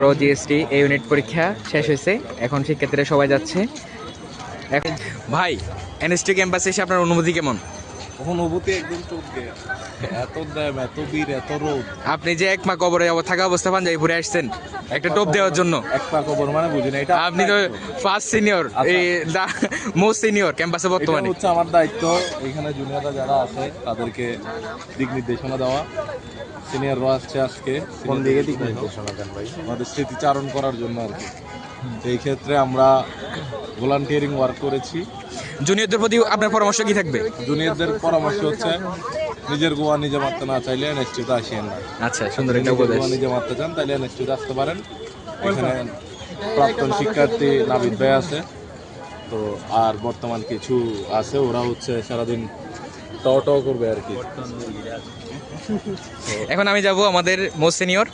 GST এই unit পরীক্ষা শেষ হয়েছে, এখন শিক্ষার্থীরা সবাই যাচ্ছে। এখন ভাই, এনএসটি ক্যাম্পাসে এসে আপনার অনুভূতি কেমন? অনুভূতি একদম চোখে, এত দাম, এত ভিড়, এত রোদ। আপনি যে এক মা কবরে থাকা অবস্থা পাঞ্জাবিপুরে আসছেন একটা টোপ দেওয়ার জন্য। এক পা কবর মানে বুঝি না, এটা আপনি তো ফার্স্ট সিনিয়র, এই মোস্ট সিনিয়র ক্যাম্পাসে বর্তমানে। হচ্ছে আমার দায়িত্ব এখানে জুনিয়ররা যারা আছে তাদেরকে দিক নির্দেশনা দেওয়া। সিনিয়ররা আসছে আজকে, কোন দিকে দিক নির্দেশনা দেন ভাই? আমাদের স্মৃতিচারণ করার জন্য আর কি। এই ক্ষেত্রে আমরা ভলান্টিয়ারিং ওয়ার্ক করেছি। জুনিয়রদের প্রতি আপনার পরামর্শ কি থাকবে? জুনিয়রদের পরামর্শ হচ্ছে নিজের গোয়া নিজে মারতে না চাইলে এনএসটিতে আসেন না। আচ্ছা, সুন্দর একটা উপদেশ। গোয়া নিজে মারতে চান তাহলে এনএসটিতে আসতে পারেন। এখানে প্রাক্তন শিক্ষার্থী নাবিদ ভাই আছে, তো আর বর্তমান কিছু আছে, ওরা হচ্ছে সারাদিন ট করবে আর কি। এখন আমি যাব আমাদের মোস্ট সিনিয়র,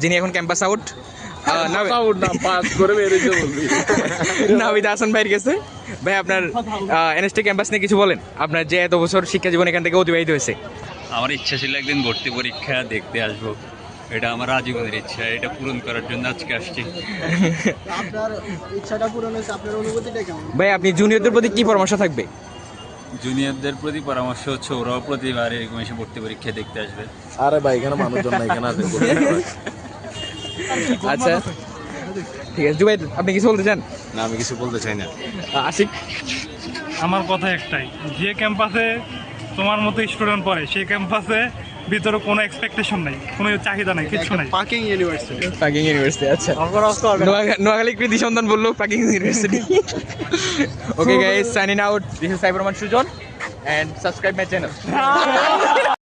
যিনি এখন ক্যাম্পাস আউট, নাবিদ হাসান ভাইয়ের কাছে। ভাই, আপনার এনএসটি ক্যাম্পাস নিয়ে কিছু বলেন। আপনার যে এত বছর শিক্ষা জীবন এখান থেকে অতিবাহিত হয়েছে। আমার ইচ্ছা ছিল একদিন ভর্তি পরীক্ষা দেখতে আসবো, এটা আমার আজীবনের ইচ্ছা, এটা পূরণ করার জন্য আজকে আসছি। আপনার ইচ্ছাটা পূরণ হয়েছে, আপনার অনুভূতিটা কেমন? ভাই, আপনি জুনিয়রদের প্রতি কি পরামর্শ থাকবে? জুনিয়রদের প্রতি পরামর্শ হচ্ছে ওরাও প্রতিবার এরকম এসে ভর্তি পরীক্ষা দেখতে আসবে। আরে ভাই, এখানে মানুষজন নাই, এখানে আছে। আচ্ছা, ঠিক আছে। জুবাইর, আপনি কিছু বলতে চান? না, আমি কিছু বলতে চাই না। আশিক, আমার কথা একটাই, যে ক্যাম্পাসে তোমার মতো স্টুডেন্ট পড়ে সেই ক্যাম্পাসে ভিতরে কোনো এক্সপেকটেশন নাই, কোনো চাহিদা নাই, কিছু নাই। Peking university. Peking university. আচ্ছা, নোয়াখালী কৃতি সন্ধান বললো Peking university. Okay guys, signing out. This is Saiber Rahman Sujan, and subscribe my channel.